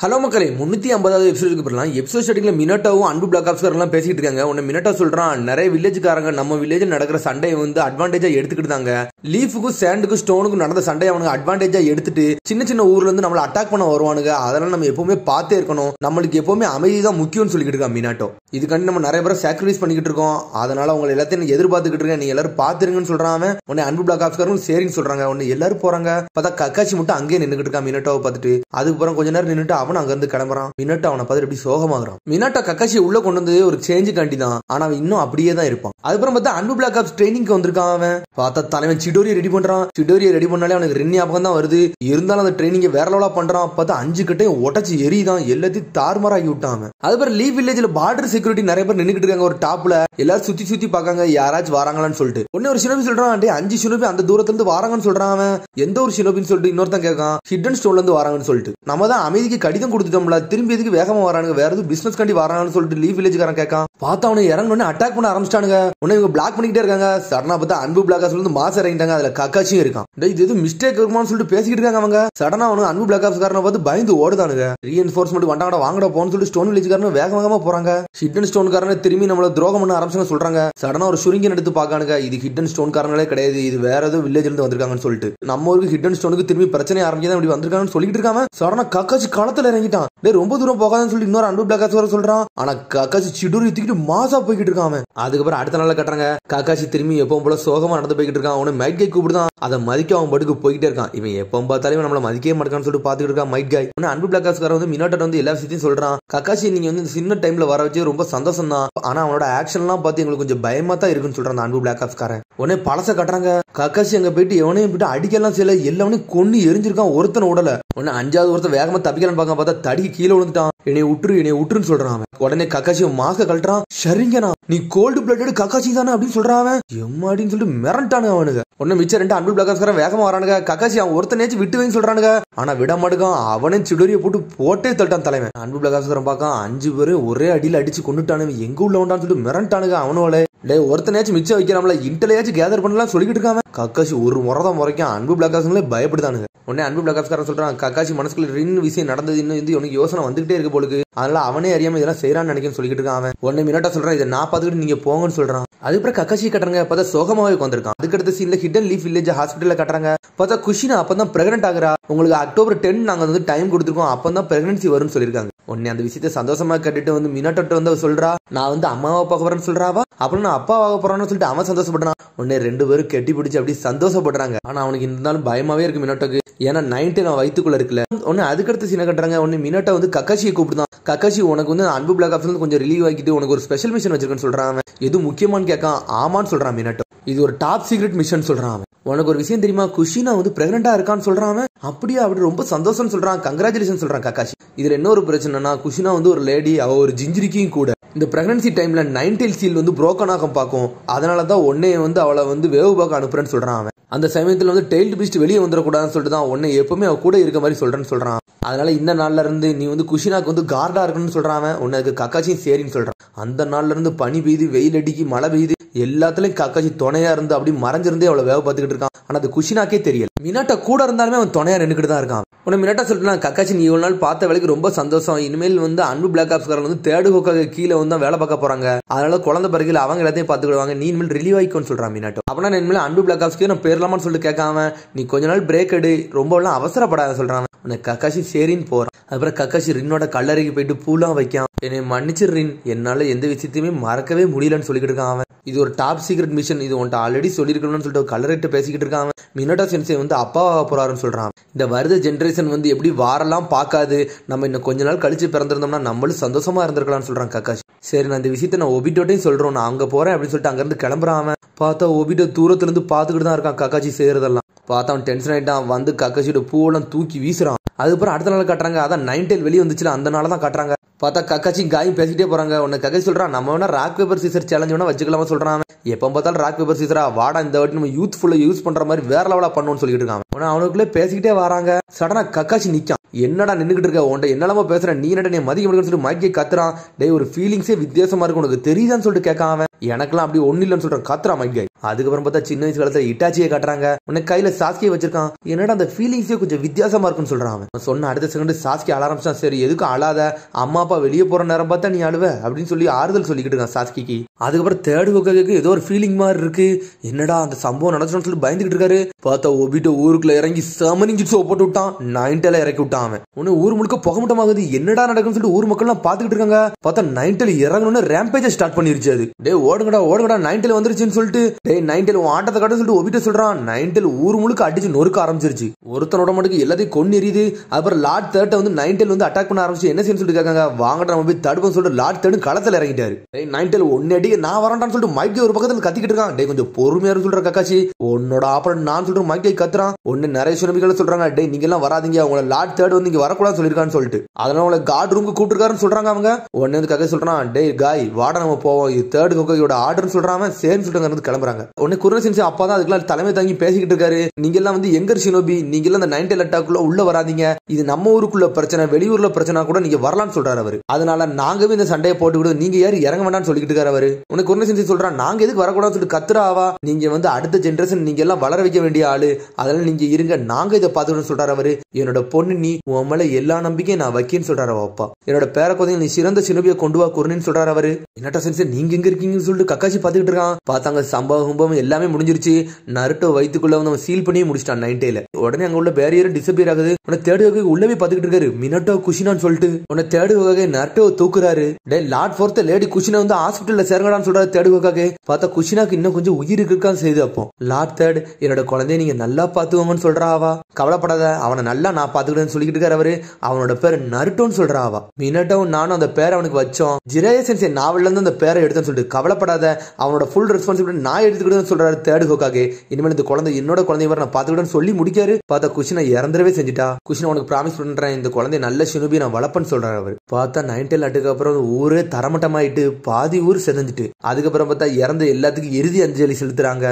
Hello மக்களே 350வது எபிசோடுக்கு போறலாம். Episode ஸ்டார்டிங்ல மினோட்டாவும் அன்பு பிளாக் ஆப்ஸ்காரெல்லாம் பேசிட்டு இருக்காங்க. உன்ன மினோட்டா சொல்றான், நிறைய வில்லேஜ்காரங்க நம்ம வில்லேஜ்ல நடக்கிற சண்டையை வந்து அட்வான்டேஜா எடுத்துக்கிட்டாங்க. லீஃபுக்கும் சாண்டுக்கும் ஸ்டோனுக்கும் நடந்த சண்டையை அவனுக்கு அட்வான்டேஜா எடுத்துட்டு சின்ன சின்ன ஊர்ல இருந்து நம்மள அட்டாக் பண்ண வருவானுங்க. அதனால நம்ம எப்பவுமே பார்த்தே இருக்கணும், நம்மளுக்கு எப்பவுமே அமைதி தான் முக்கியம்னு சொல்லிட்டு இருக்கான் மினாட்டோ. இதுக்காண்டி நம்ம நிறைய பேரை சாக்ரிஃபைஸ் பண்ணிக்கிட்டு இருக்கோம். அதனால அவங்க எல்லாத்தையும் எதிர்பார்த்துக்கிட்டு இருக்கேன், நீ எல்லாரும் பாத்துருங்கன்னு சொல்றான். உன்னை அன்பு பிளாக் ஆப்ஸ்காரும் சரின்னு சொல்றாங்க. உன்னை எல்லாரும் போறாங்க. பார்த்தா கக்காச்சி மட்டும் அங்கேயே நின்றுட்டு இருக்கான் மினாட்டோவை பார்த்துட்டு. அதுக்கப்புறம் கொஞ்ச நேரம் நின்றுட்டு அவன் அங்க இருந்து கிளம்புறான். மினாட்டோ அவனை பார்த்து எப்படி சோகமாகறான். மினாட்டோ கக்காசி உள்ள கொண்டு வந்து ஒரு சேஞ்சு காண்டி தான், ஆனா அவன் இன்னும் அப்படியே தான் இருப்பான். அதுக்கப்புறம் பார்த்தா அன்பு பிளாக் ஆப்ஸ் ட்ரைனிங்க்கு வந்திருக்கான். அவன் பார்த்தா தலைவன் சிடோரியை ரெடி பண்றான். சிடோரியை ரெடி பண்ணாலே அவனுக்கு ரெண்டு ஞாபகம் தான் வருது. இருந்தாலும் அந்த ட்ரைனிங்கை வேற லெவலா பண்றான். பார்த்தா 5 கட்டையும் உடச்சு எரிதான், எல்லாத்தையும் தாறுமாறாகி விட்டான். அதுக்கப்புறம் லீவ் வில்லேஜ்ல பார்டர் செக்யூரிட்டி நிறைய பேர் நின்னுக்கிட்டு இருக்காங்க. ஒரு டாப்ல எல்லாரும் சுத்தி சுத்தி பாக்காங்க யாராச்சும் வராங்களான்னு சொல்லிட்டு. ஒன்னு ஒரு ஷினோபி சொல்றான், 5 ஷினோபி அந்த தூரத்துல இருந்து வராங்கன்னு சொல்றான். அவன் எந்த ஒரு ஷினோபின்னு சொல்லிட்டு இன்னொருத்தன் கேட்கான், ஹிடன் ஸ்டோன்ல இருந்து வராங்கன்னு சொல்லிட்டு. நம்ம தான் அமைதிக்கு கடிதம் கொடுத்துட்டோம்ல, திரும்பி எதுக்கு வேகமா வரானுங்க, வேற எதுவும் பிசினஸ் காண்டி வராங்கன்னு சொல்லிட்டு லீவ் வில்லேஜ்காரன் கேட்கான். பார்த்தா அவனை இறங்கணும்னு அட்டாக் பண்ண ஆரம்பிச்சிட்டானுங்க. உடனே இவங்க பிளாக் பண்ணிக்கிட்டே இருக்காங்க. சடனா பார்த்தா அன்பு பிளாக் ஆப்ஸ்ல இருந்து மாசம் இறங்கிட்டாங்க. அதுல கக்காச்சியும் இருக்கான். இது எதுவும் மிஸ்டேக் இருக்குமான்னு சொல்லிட்டு பேசிக்கிட்டு இருக்காங்க அவங்க. சடனா அவனு அன்பு பிளாக் ஆப்ஸ்காரனை பார்த்து பயந்து ஓடுதானுங்க. ரீஎன்ஃபோர்ஸ்மெண்ட் வந்தாங்கடா, வாங்கடா போன்னு சொல்லிட்டு ஸ்டோன் வில்லேஜ்காரன் வேக வேகமா போறாங்க. ஹிடன் ஸ்டோன்காரனை திரும்பி நம்மள துரோகம் பண்ண ஆரம்பிச்சு சொல்றாங்க. சடனா ஒரு சுருங்கின் எடுத்து பாக்கானுங்க. இது ஹிடன் ஸ்டோன் காரங்களே கிடையாது, இது வேற ஏதோ வில்லேஜ்ல இருந்து வந்திருக்காங்கன்னு சொல்லிட்டு. நம்ம ஊருக்கு ஹிடன் ஸ்டோனுக்கு திரும்பி பிரச்சனை ஆரம்பிக்கதான் இப்படி வந்திருக்காங்கன்னு சொல்லிட்டு இருக்காங்க. சடனா கக்காச்சி களத்துல இறங்கிட்டான். ரொம்ப தூரம் போகாதுன்னு சொல்லி இன்னொரு அன்பு பிளாக் ஆப்ஸ் சொல்றான். ஆனா கக்காச்சி சிடூரி தூக்கிட்டு மாசா போய்கிட்டு இருக்கான். அதுக்கப்புறம் அடுத்த நாள்ல கட்டுறாங்க. கக்காச்சி திரும்பி எப்பவும் போல சோகமா நடந்து போய்கிட்டு இருக்கான். அவனை மைட் கை கூப்பிடுதான். அதை மதிக்க அவன் படுக்கு போய்கிட்டே இருக்கான். இவன் எப்பவும் பார்த்தாலும் நம்மள மதிக்கவே மாட்டான்னு சொல்லிட்டு பாத்துக்கிட்டு இருக்கான் மைட் கை. அன்பு பிளாக் ஆப்ஸ் வந்து மினாட்டோ வந்து எல்லா விஷயத்தையும் சொல்றான். கக்காச்சி நீங்க வந்து சின்ன டைம்ல வர வச்சு ரொம்ப சந்தோஷம் தான், ஆனா அவனோட ஆக்ஷன் எல்லாம் பார்த்து எங்களுக்கு கொஞ்சம் பயமா தான் இருக்குன்னு சொல்றான் அன்பு பிளாக் ஆப்ஸ் காரன். உடனே பழச கட்டுறாங்க. கக்காசி அங்க போயிட்டு எவனையும் போயிட்டு அடிக்கலாம் செய்யல, எல்லாவனையும் கொண்டு எரிஞ்சிருக்கான். ஒருத்தன உடல. உடனே 5வது ஒருத்தன் வேகமா தப்பிக்கலான்னு பார்க்க பார்த்தா தடிக்கு கீழே விழுந்துட்டான். என்னை விட்டுருன்னு சொல்றான். உடனே கக்காசி மாஸ்க கழட்டுறான். சரிங்கண்ணா நீ கோல்டு பிளட்டட் கக்காசி தானே அப்படின்னு சொல்றான். எம்மாடின்னு சொல்லிட்டு மிரண்டானு அவனுங்க. உடனே மிச்சம் 2 அன்பு பிளாக் ஆப்ஸ்காரன் வேகமா வரானுங்க. கக்காசி அவன் ஒருத்தனேச்சு விட்டு வைன்னு சொல்றானுங்க. ஆனா விட மாட்டுக்கான். அவனே சிடோரியை போட்டே தள்ளிட்டான் தலைவன். அன்பு பிளாக் ஆப்ஸ்காரன் பார்க்க 5 பேரும் ஒரே அடியில அடிச்சு கொண்டுட்டானு. எங்க உள்ள உண்டான்னு சொல்லிட்டு மிரண்டானுங்க அவனோட. ஒருத்தனையாச்சும் மிச்சம் வைக்கிறாம்ல, இன்டலையாச்சும் கேதர் பண்ணலாம் சொல்லிக்கிட்டு இருக்காம. கக்காசி ஒரு முறை தான் முறைக்கும் அன்பு பிளாக் ஆப்ஸ்களே பயப்படுதானுங்க. உடனே அன்பு பிளாக் ஆப்ஸ்காரன் சொல்றான், கக்காசி மனசுக்குள்ள ரெண்டு விஷயம் நடந்தது இன்னும் வந்து உனக்கு யோசனை வந்துகிட்டே இருக்கு போலுக்கு, அதனால அவனே அறியாம இதெல்லாம் செய்யறான்னு நினைக்கிறேன்னு சொல்லிக்கிட்டு இருக்கான் அவன். உடனே மினாட்டா சொல்றான், இதை நான் பாத்துக்கிட்டு நீங்க போங்கன்னு சொல்றான். அதுக்கப்புறம் கக்காசி கட்டுறாங்க. பார்த்தா சோகமாவே வந்திருக்கான். அதுக்கடுத்த சீன்ல ஹிடன் லீஃப் வில்லேஜ் ஹாஸ்பிட்டல்ல கட்டுறாங்க. பார்த்தா குஷினா அப்பதான் பிரெக்னென்ட் ஆகுறா. உங்களுக்கு அக்டோபர் 10 நாங்க வந்து டைம் கொடுத்துருக்கோம், அப்பதான் பிரெக்னன்சி வரும்னு சொல்லிருக்காங்க. உடனே அந்த விஷயத்தை சந்தோஷமா கட்டிட்டு வந்து மினாட்டோ வந்து சொல்றா, நான் வந்து அம்மாவை பார்க்க போறேன்னு சொல்றாவா. அப்புறம் நான் அப்பா வாங்க போறான்னு சொல்லிட்டு அவன் சந்தோஷப்படுறான். உடனே 2 பேரும் கெட்டி பிடிச்சி அப்படி சந்தோஷப்படுறாங்க. ஆனா அவனுக்கு இருந்தாலும் பயமாவே இருக்கு மினாட்டோக்கு, ஏன்னா 9 வயிற்றுக்குள்ள இருக்குல்ல. உடனே அதுக்கடுத்து சீனை கட்டுறாங்க. உடனே மினாட்டோ வந்து கக்காசியை கூப்பிடுதான். கக்காசி உனக்கு வந்து அன்பு பிளாக் ஆப்ஸ்ல கொஞ்சம் ரிலீவ் ஆகிட்டு உனக்கு ஒரு ஸ்பெஷல் மிஷன் வச்சிருக்கேன்னு சொல்றான். எது முக்கியமானு கேட்கான். ஆமான்னு சொல்றான் மினாட்டோ. இது ஒரு டாப் சீக்ரெட் மிஷன் சொல்றான். உனக்கு ஒரு விஷயம் தெரியுமா, குஷினா வந்து பிரெக்னெண்டா இருக்கான்னு சொல்றான். அப்படியே அப்படி ரொம்ப சந்தோஷம் சொல்றான். கங்க்ராச்சுலேஷன் சொல்றான் கக்காசி. இதுல என்ன ஒரு பிரச்சனைனா, குஷினா வந்து ஒரு லேடி, அவ ஒரு ஜிஞ்சிரிக்கும் கூட. இந்த பிரெக்னன்சி டைம்ல 9 டெயில் சீல் வந்து புரோக்கன் ஆக பார்க்கும். அதனாலதான் உன்னை வந்து அவளை வந்து வேவு பார்க்க அனுப்புறேன்னு சொல்றான் அவன். அந்த சமயத்துல வந்து டெயில்டு பீஸ்ட் வெளியே வந்துடக்கூடாதுன்னு சொல்லிட்டு தான் உன்னை எப்பவுமே அவ கூட இருக்க மாதிரி சொல்றேன்னு சொல்றான். அதனால இந்த நாள்ல இருந்து நீ வந்து குஷினாக்கு வந்து கார்டா இருக்கணும்னு சொல்றான். உன்னை அதுக்கு கக்காச்சியும் சரின்னு சொல்றான். அந்த நாள்ல இருந்து பனி பெய்யுது, வெயில் அடிக்கி, மழை பெய்யுது, எல்லாத்துலயும் கக்காச்சி துணையா இருந்து அப்படி மறைஞ்சிருந்தே அவளை வேவ பார்த்துக்கிட்டு இருக்கான். ஆனா அது குஷினாக்கே தெரியல. மினாட்டா கூட இருந்தாலுமே அவன் துணையா நின்றுக்கிட்டு தான் இருக்கான். உன்னை மினாட்டா சொல்லிட்டு, கக்காச்சி நீ இவ்வளவு நாள் பார்த்த வேலைக்கு ரொம்ப சந்தோஷம், இனிமேல் வந்து அன்பு பிளாக் ஆப்ஸ்காரன் வந்து தேர்டு ஹோக்காக கீழே வந்து வேலை பார்க்க போறாங்க, அதனால குழந்தை பிறகு அவங்க எல்லாத்தையும் பாத்துக்கிடுவாங்க, நீ இனிமேல் ரிலீவ் ஆயிக்கோன்னு சொல்றான் மினாட்டோ. அப்படின்னா இனிமேல் அன்பு பிளாக் ஆப்ஸ்க்கு நான் பேரலாமான்னு சொல்லிட்டு கேட்காம, நீ கொஞ்ச நாள் பிரேக் எடு, ரொம்ப எல்லாம் அவசரப்படாத சொல்றான். உன்னை கக்காசி சரின்னு போறான். அதுக்கப்புறம் கக்காசி ரின்னோட கல்லறைக்கு போயிட்டு பூலாம் வைக்கான். என்னை மன்னிச்சு ரின், என்னால எந்த விஷயத்தையுமே மறக்கவே முடியலன்னு சொல்லிக்கிட்டு இருக்கான் அவன். இது ஒரு டாப் சீக்ரெட் மிஷன், இது உன்ட்ட ஆல்ரெடி சொல்லிருக்கணும்னு சொல்லிட்டு கலரிட்டு பேசிக்கிட்டு இருக்கான். மினாட்டோ சென்சே வந்து அப்பாவாக போறாருன்னு சொல்றான். இந்த வருத ஜென்ரேஷன் வந்து எப்படி வாரெல்லாம் பார்க்காது, நம்ம இன்னும் கொஞ்ச நாள் கழிச்சு பிறந்திருந்தோம்னா நம்மளும் சந்தோஷமா இருந்திருக்கலாம்னு சொல்றான் கக்காசி. சரி நான் இந்த விஷயத்த நான் ஒபிட்டோட்டையும் சொல்றோம், நான் அங்க போறேன் அப்படின்னு சொல்லிட்டு அங்கிருந்து கிளம்புறான். பார்த்தா ஒபிட்டோ தூரத்துல இருந்து பாத்துக்கிட்டு தான் இருக்கான் கக்காசி செய்யறதெல்லாம். பார்த்தா அவன் டென்ஷன் ஆயிட்டான். வந்து கக்காசியோட பூவெல்லாம் தூக்கி வீசுறான். அதுக்கப்புறம் அடுத்த நாள் காட்டுறாங்க. அதான் 9 டெயில் வெளியே வந்துச்சுல, அந்த நாள் தான் காட்டுறாங்க. பார்த்தா கக்காச்சி காயும் பேசிட்டே போறாங்க. உன்னை கக்காசி சொல்றான், நம்ம வேணா ராக் பேப்பர் சீசர் சேலஞ்ச் வேணா வச்சுக்கலாமா சொல்றான். எப்ப பார்த்தாலும் ராக் பேப்பர் சீசரா வாடா இந்த வாட்டி நம்ம யூத்ஃபுல்லா யூஸ் பண்ற மாதிரி வேற லெவலா பண்ணுவோம்னு சொல்லிட்டு இருக்காங்க. அவனுக்குள்ளே பேசிக்கிட்டே வராங்க. சடனா கக்காசி நிக்கான். என்னடா நின்னுகிட்டு இருக்க, உன்ட்ட என்னலாம பேசுற, நீ என்னடா நீ மதிக்க முடியும்னு சொல்லிட்டு மைக்கே கத்துறான். டேய் ஒரு ஃபீலிங்ஸே வித்தியாசமா இருக்கு, உனக்கு தெரியுதான்னு சொல்லிட்டு கேட்கான் அவன். எனக்கெல்லாம் அப்படி ஒண்ணு இல்லைன்னு சொல்றான், கத்துறான் மைக்கே. அதுக்கப்புறம் பார்த்தா சின்ன வயசு காலத்துல இட்டாச்சியை காட்டுறாங்க. உன்னை கையில சாஸ்கியை வச்சிருக்கான். என்னடா அந்த ஃபீலிங்ஸே கொஞ்சம் வித்தியாசமா இருக்குன்னு சொல்றான் அவன். சொன்ன அடுத்த செகண்ட் சாஸ்கி அலாரம்பிச்சான். சரி எதுக்கும் அழாத, அம்மா அப்பா வெளியே போற நேரம் பார்த்தா நீ அழுவ அப்படின்னு சொல்லி ஆறுதல் சொல்லிக்கிட்டு இருக்கான் சாஸ்கிக்கு. அதுக்கப்புறம் தேர்ட் ஹோக்காகேக்கு ஏதோ ஒரு ஃபீலிங் மாதிரி இருக்கு. என்னடா அந்த சம்பவம் நடந்துச்சுன்னு சொல்லி பயந்துகிட்டு இருக்காரு. பார்த்தா ஒபிட்டோ ஊருக்குள்ள இறங்கி சமனிங் ஜிட்ஸோ போட்டு விட்டான். 9 இறக்கி விட்டான் அவன். உன்னை ஊர் முழுக்க புகமட்டமாகுது, என்னடா நடக்குன்னு சொல்லிட்டு ஊர் மக்கள் எல்லாம் பாத்துக்கிட்டு இருக்காங்க. பார்த்தா 9 இறங்கணும்னு ரேம்பேஜ் ஸ்டார்ட் பண்ணிருச்சு. அது டே ஓடுங்கடா ஓடுங்கடா 9 வந்துருச்சுன்னு சொல்லிட்டு டே 9 ஆட்டத்தை காட்ட சொல்லிட்டு ஒபிட்டோ சொல்றான். 9 ஊர் முழுக்க அடிச்சு நொறுக்க ஆரம்பிச்சிருச்சு. ஒருத்தனோட மட்டும் எல்லாத்தையும் கொண்டு எரியுது. அப்புறம் லார்ட் தேர்ட்டை வந்து 9 வந்து அட்டாக் பண்ண ஆரம்பிச்சு. என்ன செய்யணும் சொல்லிட்டு கேட்காங்க. வாங்கடா நம்ம போய் தடுப்போம் சொல்லிட்டு லார்ட் தேர்ட் களத்துல இறங்கிட்டாரு. 9 ஒன்னு அடிக்க நான் வரண்டான்னு சொல்லிட்டு மைக்கே ஒரு பக்கத்துல கத்திக்கிட்டு இருக்கான். டே கொஞ்சம் பொறுமையா சொல்ற கக்காச்சி, உன்னோட ஆப்பரன் நான் சொல்றேன் மைக்கே கத்துறான். ஒன்னு நிறைய சுனமிகள் சொல்றாங்க. டே நீங்க எல்லாம் வராதீங்க, உங்களை லார்ட் தேர்ட் வந்து இங்க வரக்கூடாதுன்னு சொல்லிருக்கான்னு சொல்லிட்டு அதனால உங்களை கார்டு ரூமுக்கு கூப்பிட்டுருக்காருன்னு சொல்றாங்க அவங்க. உடனே வந்து கக்கா சொல்றான். டே காய் வாடா நம்ம போவோம், இது தேர்ட் ஹோக்காகேயோட ஆர்டர்னு சொல்றான். சரின்னு சொல்லிட்டு இருந்து கிளம்புறாங்க. உடனே குர்ன சென்சே அப்பதான் அதுக்கெல்லாம் தலைமை தாங்கி பேசிக்கிட்டு இருக்காரு. நீங்க எல்லாம் வந்து எங்க ஷினோபி, நீங்க எல்லாம் அந்த 9 அட்டாக்குள்ள உள்ள வராதீங்க, இது நம்ம ஊருக்குள்ள பிரச்சனை, வெளியூர்ல பிரச்சனை கூட நீங்க வரலாம்னு சொல்றாரு அவரு. அதனால நாங்கவே இந்த சண்டையை போட்டுக்கிட்டு நீங்க யாரு இறங்க வேண்டாம்னு சொல்லிட்டு இருக்காரு அவரு. உனக்கு குர்ன சென்சே சொல்றான். நாங்க எதுக்கு வரக்கூடாதுன்னு சொல்லிட்டு கத்துறாவா, நீங்க வந்து அடுத்த ஜெனரேஷன் நீங்க எல்லாம் வளர வைக்க வேண்டிய ஆளு, அதனால நீங்க இருங்க, நாங்க இதை பார்த்துக்கணும்னு சொல்றாரு அவரு. என்னோட பொண்ணு நீ உன் மேல எல்லா நம்பிக்கையும் நான் வைக்கேன்னு சொல்றாரு அப்பா. என்னோட பேர குழந்தைங்க நீ சிறந்த ஷினோபியை கொண்டு வா குர்னன்னு சொல்றாரு அவரு. என்னடா சென்சே நீங்க எங்க இருக்கீங்கன்னு சொல்லிட்டு கக்காச்சி பாத்துக்கிட்டு இருக்கான். பார்த்தாங்க சம்பவம் எல்லாமே முடிஞ்சிருச்சு. நருட்டோ வயித்துக்குள்ள வந்து சீல் பண்ணி முடிச்சிட்டான் 9. உடனே அங்க உள்ள பேரியர் டிசப்பியர் ஆகுது. உன தேர்ட் ஹோக்காகே உள்ளவே பாத்துக்கிட்டு இருக்காரு. மினட்டோ குஷினான்னு சொல்லிட்டு உன தேர்ட் ஹோக்காகே நருட்டோ தூக்குறாரு. டே லார்ட் ஃபோர்த் லேடி குஷினா வந்து ஹாஸ்பிட்டல்ல சேர்ங்கடான்னு சொல்றாரு தேர்ட் ஹோக்காகே. பார்த்தா குஷினாக்கு இன்னும் கொஞ்சம் உயிர் இருக்கான்னு செய்து. அப்போ லார்ட் தேர்ட் என்னோட குழந்தைய நீங்க நல்லா பாத்துக்கோங்கன்னு சொல்றா அவா. கவலைப்படாத, அவனை நல்லா நான் பாத்துக்கிட்டேன்னு சொல்லிக்கிட்டு இருக்காரு அவரு. அவனோட பேர் நருட்டோன்னு சொல்றா அவா. மினட்டோ நானும் அந்த பேரை அவனுக்கு வச்சோம். ஜிரேயா சென்சே நாவல்ல இருந்து அந்த பேரை எடுத்தேன்னு சொல்லிட்டு கவலைப்படாத, அவனோட ஃபுல் ரெஸ்பான்சிபிலிட்டி நான் எடுத்துக்கிட்டேன்னு சொல்றாரு தேர்ட் ஹோக்காகே. இனிமேல் இந்த குழந்தை என்னோட குழந்தை நான் பாத்துக்கிட்டேன்னு சொல்லி முடிக்காரு. பார்த்தா குஷினா இறந்துடவே செஞ்சுட்டா. குஷினா உனக்கு ப்ராமிஸ் பண்றேன், இந்த குழந்தை நல்ல ஷினோபி நான் வளர்ப்பேன்னு சொல்றாரு அவர். பார்த்தா 9 அட்டுக்கு அப்புறம் ஊரே தரமட்டமாயிட்டு பாதி ஊர் செதஞ்சிட்டு. அதுக்கப்புறம் பார்த்தா இறந்த எல்லாத்துக்கும் இறுதி அஞ்சலி செலுத்துறாங்க.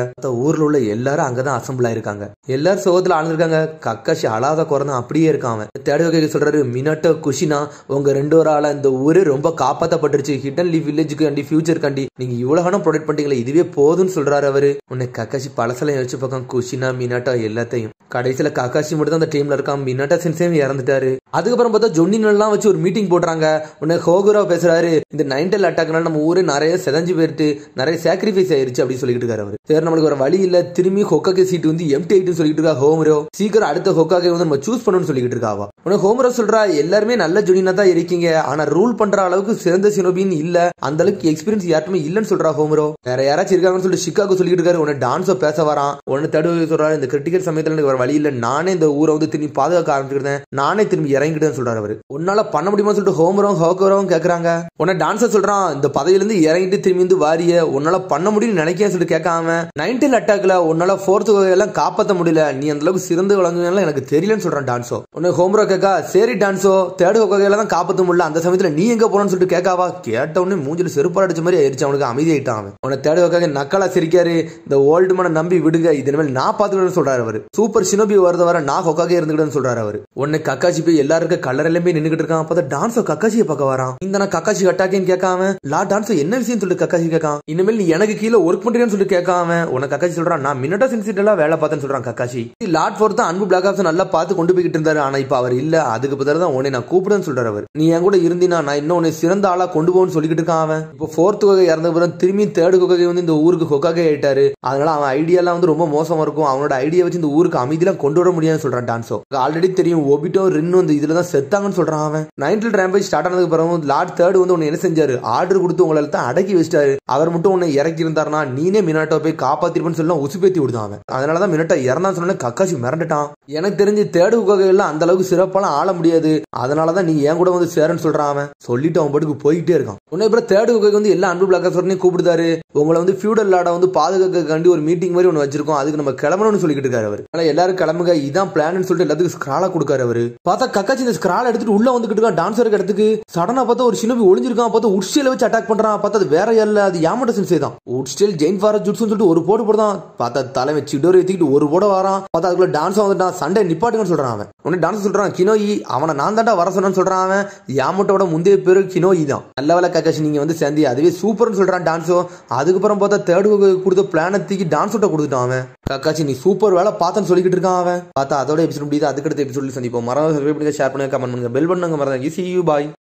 ஊர்ல உள்ள எல்லாரும் அங்கதான் அசம்பிள் ஆயிருக்காங்க. எல்லாரும் சோகத்துல ஆழ்ந்திருக்காங்க. கக்காஷி அழாத குறைந்தான் அப்படியே இருக்கான். தேர்ட் ஹோக்காகே சொல்றாரு. மினட்டோ குஷினா உங்க 2 ஆளா இந்த ஊரே ரொம்ப காப்பாத்தப்பட்டுருச்சு. ஹிடன் லீவ் வில்லேஜுக்கு அண்டி ஃபியூச்சர் கண்டி நீங்க இவ்வளவு கணம் ப்ரொடெக்ட் பண்ணிட்டீங்களே, இதுவே போதும்னு சொல்றாரு அவரு. உன்னை கக்காஷி பழசெல்லாம் யோசிச்சு பார்க்க குஷினா மினாட்டோ எல்லாத்தையும். கடைசியில கக்காஷி மட்டும் தான் அந்த டீம்ல இருக்கான். மினாட்டோ சென்சேவும் இறந்துட்டாரு. அதுக்கப்புறம் பார்த்தா ஜொன்னின் எல்லாம் வச்சு ஒரு மீட்டிங் போடுறாங்க. உடனே ஹோகுரோ பேசுறாரு. இந்த 9 அட்டாக்னால நம்ம ஊரே நிறைய செதஞ்சு போயிட்டு நிறைய சாக்ரிஃபைஸ் ஆயிருச்சு அப்படின்னு சொல்லிட்டு இருக்காரு அவரு. சரி நம்மளுக்கு ஒரு வழி இல்ல, திரும்பி ஹோக்காகே சீட் வந்து எம்டி ஆயிட்டு சொல்லிட்டு இருக்கா ஹோமரோ. சீக்கிரம் அடுத்த ஹோக்காகே வந்து நம்ம சூஸ் பண்ணணும்னு சொல்லிட்டு இருக்காவா. உடனே ஹோமரோ சொல்றா. எல்லாருமே நல்ல ஜொனினா தான் இருக்கீங்க, ஆனா ரூல் பண்ற அளவுக்கு சிறந்த ஷினோபின்னு இல்ல, அந்த அளவுக்கு எக்ஸ்பீரியன்ஸ் யாருமே இல்லன்னு சொல்றா ஹோமரோ. வேற யாராச்சும் இருக்காங்கன்னு சொல்லிட்டு ஷிகாகோ சொல்லிட்டு இருக்காரு. உடனே டான்ஸோ பேச வரான். உடனே தேர்ட் சொல்றாரு. இந்த கிரிட்டிக்கல் சமயத்துல எனக்கு வேற வழி இல்ல, நானே இந்த ஊரை வந்து திரும்பி பாதுகாக்க ஆரம்பிச்சிருந்தேன், நானே திரும்பி இறங்கிட்டேன்னு சொல்றாரு அவரு. உன்னால பண்ண முடியுமா சொல்லிட்டு ஹோமரும் ஹோக்கரும் கேக்குறாங்க. உடனே டான்ஸர் சொல்றான். இந்த பதவியில இருந்து இறங்கிட்டு திரும்பி வந்து வாரிய, உன்னால பண்ண முடியும்னு நினைக்கிறேன் சொல்லிட்டு கேட்காம 9 அட்டாக்ல உன்னால 4th எல்லாம் காப்பாற்ற முடியல, நீ அந்த அளவுக்கு சிறந்து விளங்குலாம் எனக்கு தெரியலன்னு சொல்றான் டான்ஸோ. உடனே ஹோமரோ கேட்கா. சரி டான்ஸோ, தேர்ட் ஹோக்காகேல தான் காப்பாற்ற முடியல, அந்த சமயத்துல நீ எங்க போறன்னு சொல்லிட்டு கேட்காவா. கேட்ட உடனே மூஞ்சில செருப்பாடு அடிச்ச மாதிரி ஆயிடுச்சு. அவனுக்கு அமைதியாயிட்டான் அவன். உடனே தேர்ட் ஹோக்காகே நக்கலா சிரிக்காரு. இந்த ஓல்டு மேனை நம்பி விடுங்க, இதனால நான் பாத்துக்கிட்டேன்னு சொல்றாரு அவரு. சூப்பர் ஷினோபி வரத வர நான் ஹோக்காகே இருந்துக்கிட்டேன்னு சொல்றாரு அவரு. உடனே கக்காச்சி போய் எல்லாருக்கும் கலர் எல்லாமே நின்னுகிட்டு இருக்கான். அப்பதான் டான்ஸோ கக்காச்சியை பார்க்க வரான். இந்த நான் கக்காச்சி அட்டாக்கேன்னு கேட்காம லா டான்ஸோ என்ன விஷயம் சொல்லிட்டு கக்காச்சி கேட்கான். இனிமேல் நீ எனக்கு கீழே ஒர்க் பண்றேன்னு சொல்லிட்டு கேட்காம உனக்கு கக்காச்சி சொல்றான். நான் மினட்டோ சென்சிட்டிவ்ல வேலை பார்த்தேன்னு சொல்றான் கக்காச்சி. லார்ட் ஃபோர்த் அன்பு பிளாக் ஆப்ஸ் நல்லா பார்த்து கொண்டு போய்கிட்டு இருந்தாரு, ஆனா இப்ப அவர் இல்ல, அதுக்கு பதிலா தான் உன்னை நான் கூப்பிடுன்னு சொல்றாரு அவர். நீ என் கூட இருந்தீனா நான் இன்னும் உன்னை சிறந்த ஆளா கொண்டு போன்னு சொல்லிக்கிட்டு இருக்கான் அவன். இப்போ 4th ஹோக்காகே இறந்த பிறகு திரும்பி தேர்ட் ஹோக்காகே வந்து இந்த ஊருக்கு ஹோக்காகே ஆயிட்டாரு. அதனால அவன் ஐடியா எல்லாம் வந்து ரொம்ப மோசமா இருக்கும், அவனோட ஐடியா வச்சு இந்த ஊருக்கு அமைதியெல்லாம் கொண்டு வர முடியாதுன்னு சொல்றான் டான்ஸோ. ஆல்ரெடி தெரியும் ஒபிட்டோ ரின்னு வந்து இதுலதான் செத்தாங்கன்னு சொல்றான் அவன். 9th ரேம்பேஜ் ஸ்டார்ட் ஆனதுக்கு பிறகு லார்ட் தேர்ட் வந்து உன்னை என்ன செஞ்சாரு, ஆர்டர் கொடுத்து உங்களை தான் அடக்கி வச்சிட்டாரு. அவர் மட்டும் உன்னை இறக்கி இருந்தாருன்னா நீனே மினாட்டோ போய் காப்பாத்திருப்பேன்னு சொல்லி உசுப்பேத்தி விடுதான் அவன். அதனாலதான் மினாட்டோ இறந்தான்னு சொன்ன கக்காச்சி மிரண்டுட்டான். எனக்கு தெரிஞ்சு தேர்ட் ஹோக்காகே எல்லாம் அந்த அளவுக்கு சிறப்பாலாம் ஆள முடியாது, அதனாலதான் நீ என் கூட வந்து சேரன்னு சொல்றான் அவன். சொல்லிட்டு அவன் பாட்டுக்கு போயிட்டே இருக்கான். உன்னை அப்புறம் தேர்ட் ஹோக்காகே வந்து எல்லா அன்பு பிளாக் ஆப்ஸரையும் கூப்பிடுதாரு. உங்களை வந்து ஃபியூடல் லார்டை வந்து பாதுகாக்க ஒரு மீட்டிங் மாதிரி ஒன்று வச்சிருக்கோம், அதுக்கு நம்ம கிளம்பணும்னு சொல்லிட்டு இருக்காரு அவர். அதனால எல்லாரும் கிளம்புங்க, இதான் பிளான் சொல்லிட்டு எல்லாத்துக்கும் ஸ்கிராலா கொடுக்காரு அவரு. பார்த்தா கக்காச்சி இந்த ஸ்கிரால் எடுத்துட்டு உள்ள வந்துகிட்டு இருக்கான் டான்ஸருக்கு இடத்துக்கு. சடனா பார்த்தா ஒரு ஷினோபி ஒளிஞ்சிருக்கான். பார்த்தா உட்சியில வச்சு அட்டாக் பண்றான். பார்த்தா அது வேற யாரில்ல, அது யாமட்டோ சென்சே தான். உட் ஸ்டைல் ஜெயின் ஃபார ஜுட்ஸ்னு சொல்லிட்டு ஒரு போட்டு போடுதான். பார்த்தா தலைவன் சிடோரி ஏத்திக்கிட்டு ஒரு போட வரான். பார்த்தா அதுக்குள்ள டான்ஸ் வந்துட்டான். சண்டை நிப்பாட்டுங்கன்னு சொல்றான் அவன். உடனே டான்ஸ் சொல்றான் கினோயி. அவனை நான் தாண்டா வர சொன்னு சொல்றான் அவன். யாமட்டோட முந்தைய பேரு கினோயி தான். நல்ல வேலை காக்காஷி நீங்க வந்து சேர்ந்து அதுவே சூப்பர்னு சொல்றான் டான்ஸோ. அதுக்கப்புறம் பார்த்தா தேர்டு கொடுத்த பிளான தூக்கி டான்ஸ் விட்ட கொடுத்துட்டான் அவன். காக்காச்சி நீ சூப்பர் வேலை பார்த்தன்னு சொல்லிக்கிட்டு இருக்கான் அவன். பார்த்தா அதோட எபிசோட் முடியுது. அதுக்கடுத்த எபிசோட்ல சந்திப்போம். மறக்காம சப்ஸ்கிரைப் பண்ணுங்க, ஷேர் பண்ணுங்க, கமெண்ட் பண்ணுங்க, பெல் பண்ணுங்க. மறக்காம see you bye.